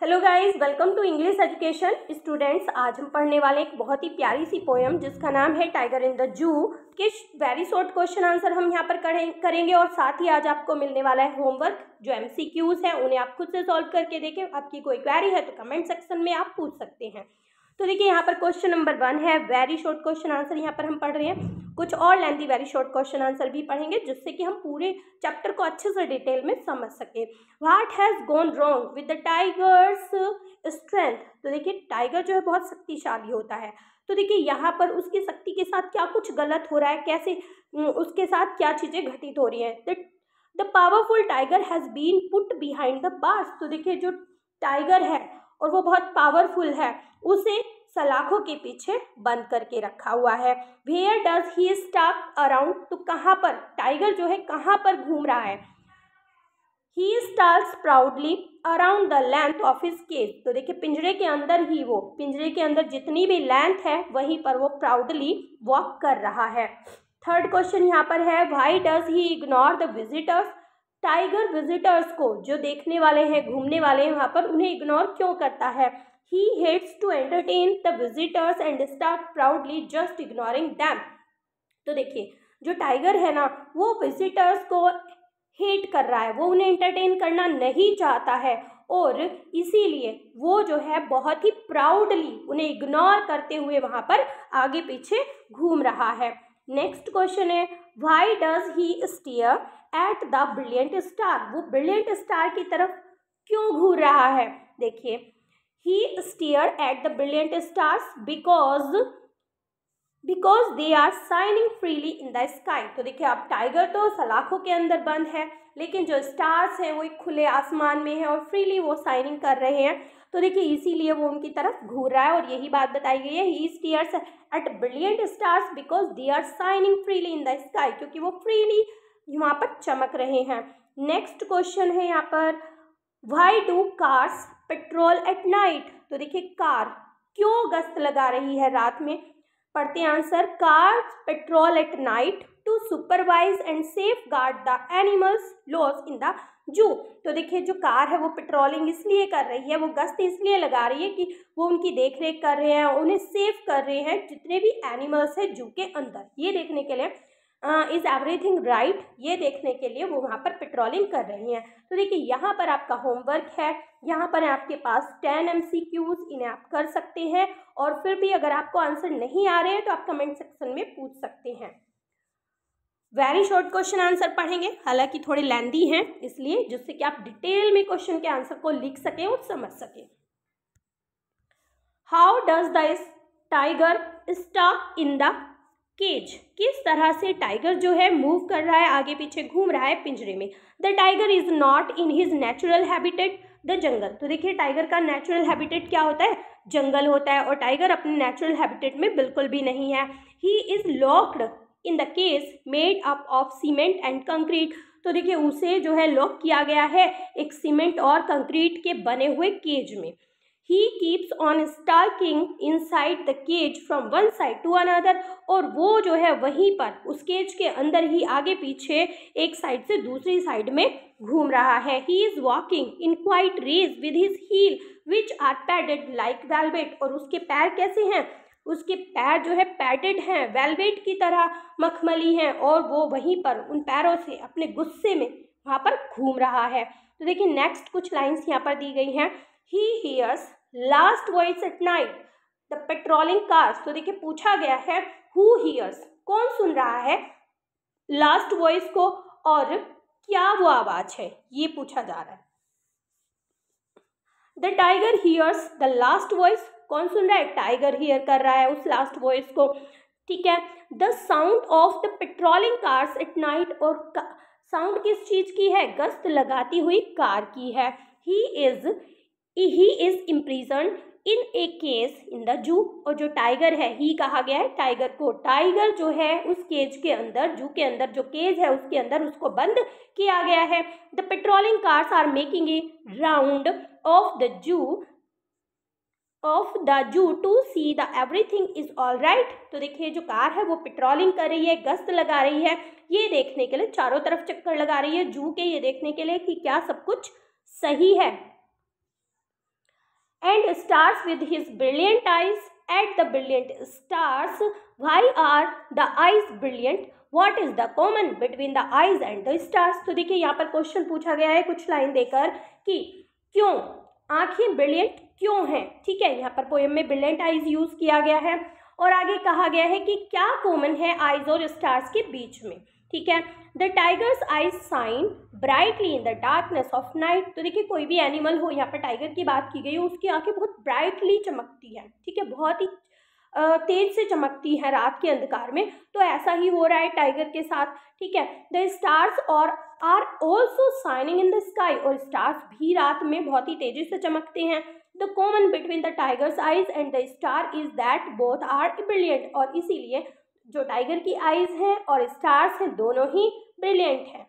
Hello guys, welcome to English education students. आज हम पढ़ने वाले एक बहुत ही प्यारी सी पोएम जिसका नाम है टाइगर इन द जू के वेरी शॉर्ट क्वेश्चन आंसर हम यहाँ पर करेंगे और साथ ही आज आपको मिलने वाला है होमवर्क। जो MCQs है उन्हें आप खुद से सॉल्व करके देखें। आपकी कोई क्वेरी है तो कमेंट सेक्शन में आप पूछ सकते हैं। तो देखिए यहाँ पर क्वेश्चन नंबर 1 है वेरी शॉर्ट क्वेश्चन आंसर। यहाँ पर हम पढ़ रहे हैं, कुछ और lengthy very short question answer भी पढ़ेंगे जिससे कि हम पूरे चैप्टर को अच्छे से डिटेल में समझ सके। What has gone wrong with the tigers strength. तो देखिए टाइगर जो है बहुत शक्तिशाली होता है, तो देखिए यहाँ पर उसकी शक्ति के साथ क्या कुछ गलत हो रहा है, कैसे उसके साथ क्या चीज़ें घटित हो रही हैं। The powerful tiger has been put behind the bars. तो देखिए जो टाइगर है और वो बहुत पावरफुल है, उसे सलाखों के पीछे बंद करके रखा हुआ है। Where does he stalk around. तो कहाँ पर टाइगर जो है कहाँ पर घूम रहा है। He stalks proudly around the length of his cage. तो देखिए पिंजरे के अंदर ही वो, पिंजरे के अंदर जितनी भी लेंथ है वहीं पर वो प्राउडली वॉक कर रहा है। थर्ड क्वेश्चन यहाँ पर है why does he ignore the visitors. Tiger visitors को, जो देखने वाले हैं, घूमने वाले हैं वहाँ पर, उन्हें इग्नोर क्यों करता है। He hates to entertain the visitors and start proudly just ignoring them। तो देखिए जो टाइगर है ना वो विजिटर्स को हेट कर रहा है, वो उन्हें एंटरटेन करना नहीं चाहता है और इसीलिए वो जो है बहुत ही प्राउडली उन्हें इग्नोर करते हुए वहाँ पर आगे पीछे घूम रहा है। नेक्स्ट क्वेश्चन है why does he stare at the brilliant star. वो ब्रिलियंट स्टार की तरफ क्यों घूर रहा है। देखिए He stared at the brilliant stars because they are shining freely in the sky। तो देखिए अब टाइगर तो सलाखों के अंदर बंद है, लेकिन जो स्टार्स हैं वो एक खुले आसमान में है और फ्रीली वो शाइनिंग कर रहे हैं। तो देखिए इसीलिए वो उनकी तरफ घूर रहा है और यही बात बताई गई है। He stares at brilliant stars because they are shining freely in the sky, क्योंकि वो फ्रीली वहाँ पर चमक रहे हैं। नेक्स्ट क्वेश्चन है यहाँ पर why do cars patrol at night. तो देखिए कार क्यों गश्त लगा रही है रात में। पढ़ते answer cars patrol at night to supervise and safeguard the animals loose in the zoo. तो देखिए जो कार है वो पेट्रोलिंग इसलिए कर रही है, वो गश्त इसलिए लगा रही है कि वो उनकी देख रेख कर रहे हैं, उन्हें सेफ कर रहे हैं जितने भी एनिमल्स हैं जू के अंदर। ये देखने के लिए इज एवरीथिंग राइट, ये देखने के लिए वो वहाँ पर पेट्रोलिंग कर रही हैं। तो देखिए यहाँ पर आपका होमवर्क है, यहाँ पर आपके पास 10 MCQs, इन्हें आप कर सकते हैं और फिर भी अगर आपको आंसर नहीं आ रहे हैं तो आप कमेंट सेक्शन में पूछ सकते हैं। वेरी शॉर्ट क्वेश्चन आंसर पढ़ेंगे, हालांकि थोड़े लेंथी हैं इसलिए, जिससे कि आप डिटेल में क्वेश्चन के आंसर को लिख सकें और समझ सकें। How does the tiger stalk in the cage. किस तरह से टाइगर जो है मूव कर रहा है, आगे पीछे घूम रहा है पिंजरे में। The tiger is not in his natural habitat the jungle. तो देखिए टाइगर का नेचुरल हैबिटेट क्या होता है, जंगल होता है, और टाइगर अपने नेचुरल हैबिटेट में बिल्कुल भी नहीं है। He is locked in the cage made up of cement and concrete. तो देखिए उसे जो है लॉक किया गया है एक सीमेंट और कंक्रीट के बने हुए केज में। He keeps on stalking inside the cage from one side to another। और वो जो है वहीं पर उस केज के अंदर ही आगे पीछे एक साइड से दूसरी साइड में घूम रहा है। He is walking in quiet race with his heel which are padded like velvet। और उसके पैर कैसे हैं, उसके पैर जो है पैडेड हैं, वेलवेट की तरह मखमली हैं, और वो वहीं पर उन पैरों से अपने गुस्से में वहाँ पर घूम रहा है। तो देखिए नेक्स्ट कुछ लाइन्स यहाँ पर दी गई हैं। He hears last voice at night the patrolling cars। तो देखिए पूछा गया है who hears, कौन सुन रहा है लास्ट वॉइस को और क्या वो आवाज है, ये पूछा जा रहा है। The tiger hears the last voice, कौन सुन रहा है, टाइगर हियर कर रहा है उस लास्ट वॉइस को, ठीक है। The sound of the patrolling cars at night, और साउंड किस चीज की है, गश्त लगाती हुई कार की है। He is imprisoned in a cage in the zoo। और जो टाइगर है, ही कहा गया है टाइगर को, टाइगर जो है उस केज के अंदर, जू के अंदर जो केज है उसके अंदर उसको बंद किया गया है। The patrolling cars are making a round of the zoo to see the everything is all right. तो देखिए जो कार है वो पेट्रोलिंग कर रही है, गश्त लगा रही है, ये देखने के लिए चारों तरफ चक्कर लगा रही है जू के, ये देखने के लिए कि क्या सब कुछ सही है। and stars with his brilliant eyes. At the brilliant stars, why are the eyes brilliant? What is the common between the eyes and the stars? तो देखिए यहाँ पर क्वेश्चन पूछा गया है कुछ लाइन देकर कि क्यों आंखें ब्रिलियंट क्यों हैं, ठीक है। यहाँ पर पोएम में ब्रिलियंट आइज यूज किया गया है और आगे कहा गया है कि क्या कॉमन है आइज और स्टार्स के बीच में, ठीक है। The tiger's eyes shine brightly in the darkness of night. तो देखिए कोई भी एनिमल हो, यहाँ पर टाइगर की बात की गई है, उसकी आंखें बहुत ब्राइटली चमकती है, ठीक है, बहुत ही तेज से चमकती है रात के अंधकार में। तो ऐसा ही हो रहा है टाइगर के साथ, ठीक है। द स्टार्स और are also shining in the sky, और स्टार्स भी रात में बहुत ही तेजी से चमकते हैं। The common between the tiger's eyes and the star is that both are brilliant, और इसीलिए जो टाइगर की आइज हैं और स्टार्स हैं दोनों ही ब्रिलियंट हैं।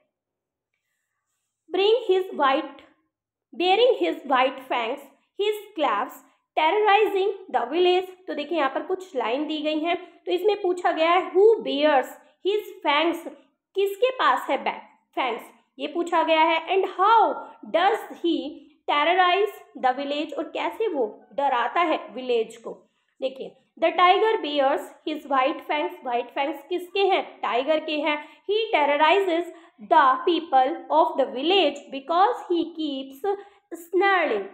Baring his white fangs his claws terrorising the village. तो देखिए यहाँ पर कुछ लाइन दी गई हैं, तो इसमें पूछा गया है हु बेयर्स हिज फैंग्स, किसके पास है फैंग्स, ये पूछा गया है। And how does he terrorise the village, और कैसे वो डराता है विलेज को। देखिए the tiger bears his white fangs किसके हैं, टाइगर के हैं। He terrorises the people of the village because he keeps snarling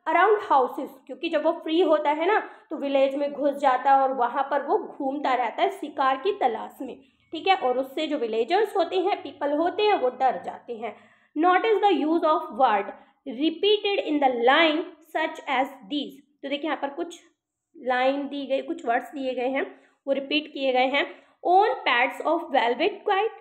around houses, क्योंकि जब वो फ्री होता है ना तो विलेज में घुस जाता है और वहाँ पर वो घूमता रहता है शिकार की तलाश में, ठीक है। और उससे जो विलेजर्स होते हैं, पीपल होते हैं, वो डर जाते हैं। Notice the use of word repeated in the line such as these. तो देखिए यहाँ पर कुछ लाइन दी गई, कुछ वर्ड्स दिए गए हैं, वो रिपीट किए गए हैं। On pads of velvet quiet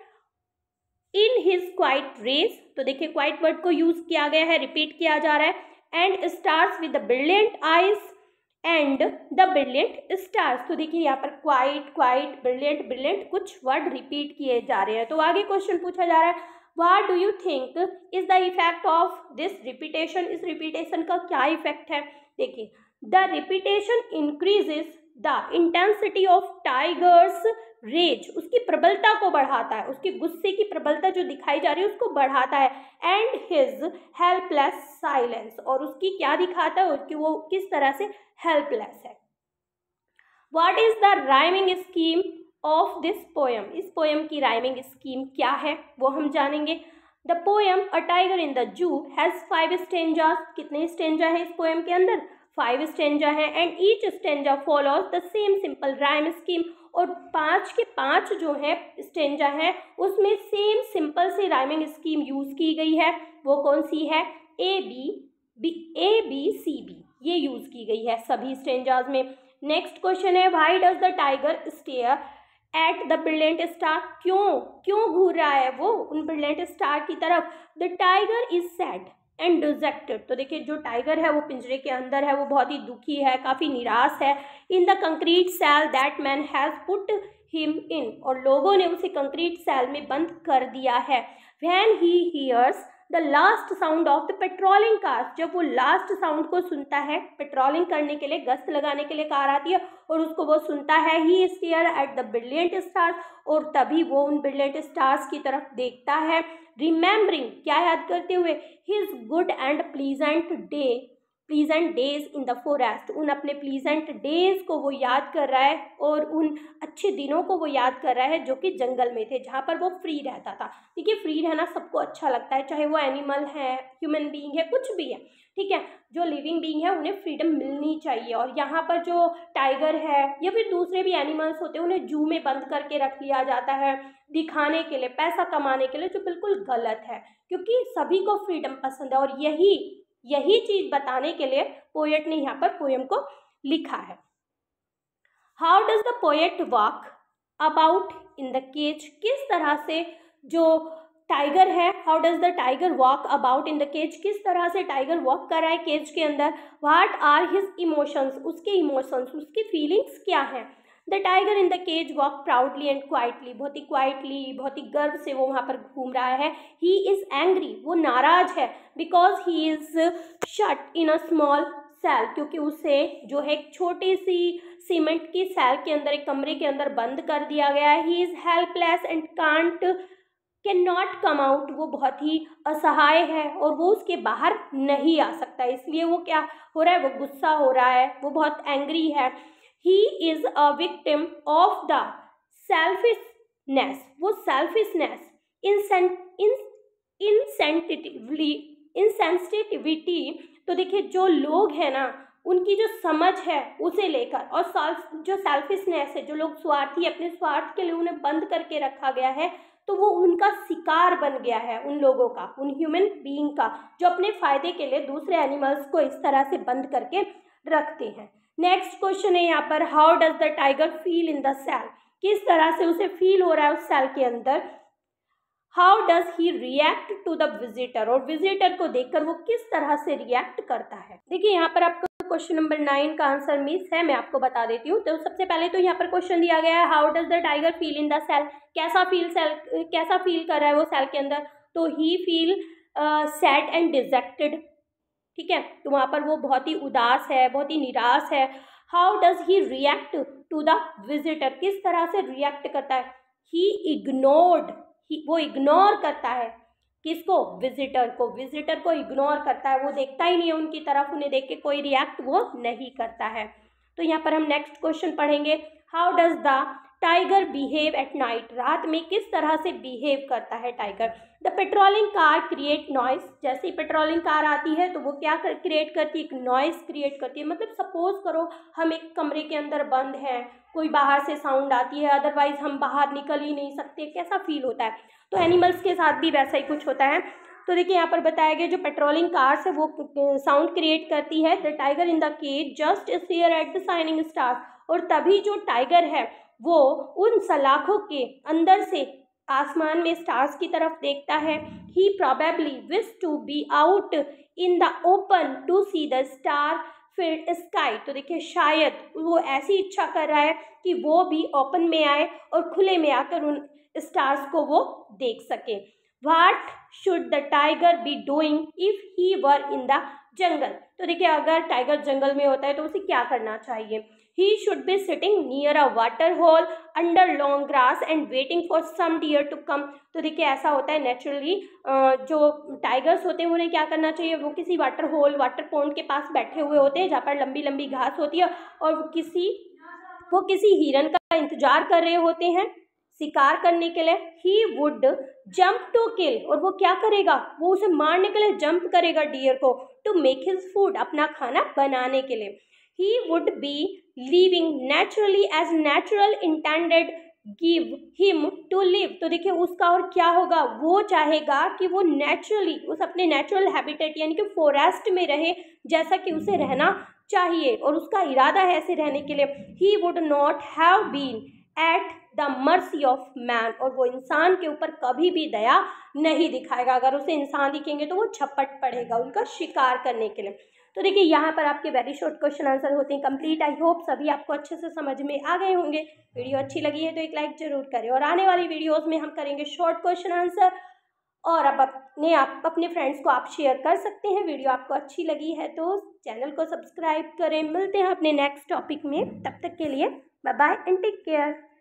in his quiet rage. तो देखिए क्वाइट वर्ड को यूज किया गया है, रिपीट किया जा रहा है। And stars with the brilliant eyes and the brilliant stars. तो देखिए यहाँ पर क्वाइट ब्रिलियंट कुछ वर्ड रिपीट किए जा रहे हैं। तो आगे क्वेश्चन पूछा जा रहा है what do you think is the effect of this repetition. इस रिपीटेशन का क्या इफेक्ट है। देखिए the repetition increases the intensity of tiger's rage, उसकी प्रबलता को बढ़ाता है, उसके गुस्से की प्रबलता जो दिखाई जा रही है उसको बढ़ाता है। एंड हिज हेल्पलेस साइलेंस, और उसकी क्या दिखाता है कि वो किस तरह से हेल्पलेस है। What is the rhyming scheme of this poem. इस पोएम की राइमिंग स्कीम क्या है वो हम जानेंगे। The poem a tiger in the जू हैज 5 स्टेंजास। कितने स्टेंजा है इस पोएम के अंदर, 5 स्टेंजा है। And each stanza follows the same simple rhyme scheme, और 5 के 5 जो है स्टेंजा है उसमें सेम सिंपल से राइमिंग स्कीम यूज की गई है। वो कौन सी है, ए बी सी बी, ये यूज की गई है सभी स्टेंजाज में। नेक्स्ट क्वेश्चन है why does the tiger stair at the brilliant star. क्यों घूर रहा है वो उन ब्रिलियंट स्टार की तरफ। The tiger is sad and dejected. तो देखिए जो टाइगर है वो पिंजरे के अंदर है, वो बहुत ही दुखी है, काफ़ी निराश है। In the concrete cell that man has put him in, और लोगों ने उसे कंक्रीट सेल में बंद कर दिया है। When he hears the last sound of the patrolling car, जब वो लास्ट साउंड को सुनता है, पेट्रोलिंग करने के लिए, गश्त लगाने के लिए कार आती है और उसको वो सुनता है। He stare at the brilliant stars, और तभी वो उन ब्रिलियंट स्टार्स की तरफ देखता है। रिमेंबरिंग, क्या याद करते हुए, his good and pleasant days in the forest, उन अपने प्लीजेंट डेज को वो याद कर रहा है और उन अच्छे दिनों को वो याद कर रहा है जो कि जंगल में थे, जहाँ पर वो फ्री रहता था। देखिए फ्री रहना सबको अच्छा लगता है, चाहे वो एनिमल है, ह्यूमन बीइंग है, कुछ भी है, ठीक है। जो लिविंग बीइंग है उन्हें फ्रीडम मिलनी चाहिए। और यहाँ पर जो टाइगर है या फिर दूसरे भी एनिमल्स होते हैं उन्हें जू में बंद करके रख लिया जाता है दिखाने के लिए, पैसा कमाने के लिए, जो बिल्कुल गलत है, क्योंकि सभी को फ्रीडम पसंद है। और यही चीज बताने के लिए पोएट ने यहाँ पर पोएम को लिखा है। How does the poet walk about in the cage, किस तरह से जो टाइगर है, how does the tiger walk about in the cage, किस तरह से टाइगर वॉक कर रहा है केज के अंदर। व्हाट आर हिज इमोशंस, उसके इमोशंस, उसकी फीलिंग्स क्या हैं। The tiger in the cage walk proudly and quietly, बहुत ही क्वाइटली, बहुत ही गर्व से वो वहाँ पर घूम रहा है। ही इज एंग्री, वो नाराज है। Because he is shut in a small cell, क्योंकि उसे जो है एक छोटी सी सीमेंट की सेल के अंदर, एक कमरे के अंदर बंद कर दिया गया है। He is helpless and can't can not come out, वो बहुत ही असहाय है और वो उसके बाहर नहीं आ सकता, इसलिए वो क्या हो रहा है, वो गुस्सा हो रहा है, वो बहुत एंग्री है। He is a victim of the selfishness, वो सेल्फिशनेस, इनसेंसिटिविटी। तो देखिए जो लोग हैं ना, उनकी जो समझ है उसे लेकर, और जो सेल्फिशनेस है, जो लोग स्वार्थी, अपने स्वार्थ के लिए उन्हें बंद करके रखा गया है, तो वो उनका शिकार बन गया है, उन लोगों का, उन ह्यूमन बीइंग का, जो अपने फायदे के लिए दूसरे एनिमल्स को इस तरह से बंद करके रखते हैं। नेक्स्ट क्वेश्चन है यहाँ पर, how does the tiger feel in the cell, किस तरह से उसे फील हो रहा है उस सेल के अंदर। How does he react to the visitor, और विजिटर को देखकर वो किस तरह से रिएक्ट करता है। देखिए यहाँ पर आपको क्वेश्चन नंबर 9 का आंसर मिस है, मैं आपको बता देती हूँ। तो सबसे पहले तो यहाँ पर क्वेश्चन दिया गया है, how does the tiger feel in the cell, कैसा फील कर रहा है वो सेल के अंदर। तो he feel sad and dejected, ठीक है, तो वहाँ पर वो बहुत ही उदास है, बहुत ही निराश है। How does he react to the visitor, किस तरह से रिएक्ट करता है। ही इग्नोर्ड, वो इग्नोर करता है किसको, विजिटर को, विजिटर को इग्नोर करता है, वो देखता ही नहीं है उनकी तरफ, उन्हें देख के कोई रिएक्ट वो नहीं करता है। तो यहाँ पर हम नेक्स्ट क्वेश्चन पढ़ेंगे, how does the tiger behave at night, रात में किस तरह से बिहेव करता है tiger. The patrolling car create noise, जैसे ही पेट्रोलिंग कार आती है तो वो क्या क्रिएट करती है, एक नॉइस क्रिएट करती है। मतलब सपोज करो हम एक कमरे के अंदर बंद हैं, कोई बाहर से साउंड आती है, अदरवाइज हम बाहर निकल ही नहीं सकते, कैसा फील होता है। तो एनिमल्स के साथ भी वैसा ही कुछ होता है। तो देखिए यहाँ पर बताया गया, जो पेट्रोलिंग कार्स है वो साउंड क्रिएट करती है। The tiger in the cage just stare at the shining star, और तभी जो टाइगर है वो उन सलाखों के अंदर से आसमान में स्टार्स की तरफ देखता है। He probably wish to be out in the open to see the star filled sky, तो देखिए शायद वो ऐसी इच्छा कर रहा है कि वो भी ओपन में आए और खुले में आकर उन स्टार्स को वो देख सके। What should the tiger be doing if he were in the jungle, तो देखिए अगर टाइगर जंगल में होता है तो उसे क्या करना चाहिए। He should be sitting near a water hole under long grass and waiting for some deer to come, तो देखिए ऐसा होता है नेचुरली, जो टाइगर्स होते हैं उन्हें क्या करना चाहिए, वो किसी वाटर होल, वाटर पॉन्ड के पास बैठे हुए होते हैं जहाँ पर लंबी लंबी घास होती है, और वो किसी हिरन का इंतजार कर रहे होते हैं शिकार करने के लिए। He would jump to kill, और वो क्या करेगा, वो उसे मारने के लिए जंप करेगा डियर को, टू मेक हिज फूड, अपना खाना बनाने के लिए। He would be living naturally as natural intended give him to live, तो देखिए उसका और क्या होगा, वो चाहेगा कि वो नेचुरली उस अपने नेचुरल हैबिटेट यानी कि फॉरेस्ट में रहे, जैसा कि उसे रहना चाहिए और उसका इरादा है ऐसे रहने के लिए। He would not have been at the mercy of man, और वो इंसान के ऊपर कभी भी दया नहीं दिखाएगा, अगर उसे इंसान दिखेंगे तो वो झपट पड़ेगा उनका शिकार करने के लिए। तो देखिए यहाँ पर आपके वेरी शॉर्ट क्वेश्चन आंसर होते हैं कंप्लीट। आई होप सभी आपको अच्छे से समझ में आ गए होंगे। वीडियो अच्छी लगी है तो एक लाइक जरूर करें, और आने वाली वीडियोस में हम करेंगे शॉर्ट क्वेश्चन आंसर, और अब आप अपने फ्रेंड्स को आप शेयर कर सकते हैं। वीडियो आपको अच्छी लगी है तो चैनल को सब्सक्राइब करें। मिलते हैं अपने नेक्स्ट टॉपिक में, तब तक के लिए bye bye and take care.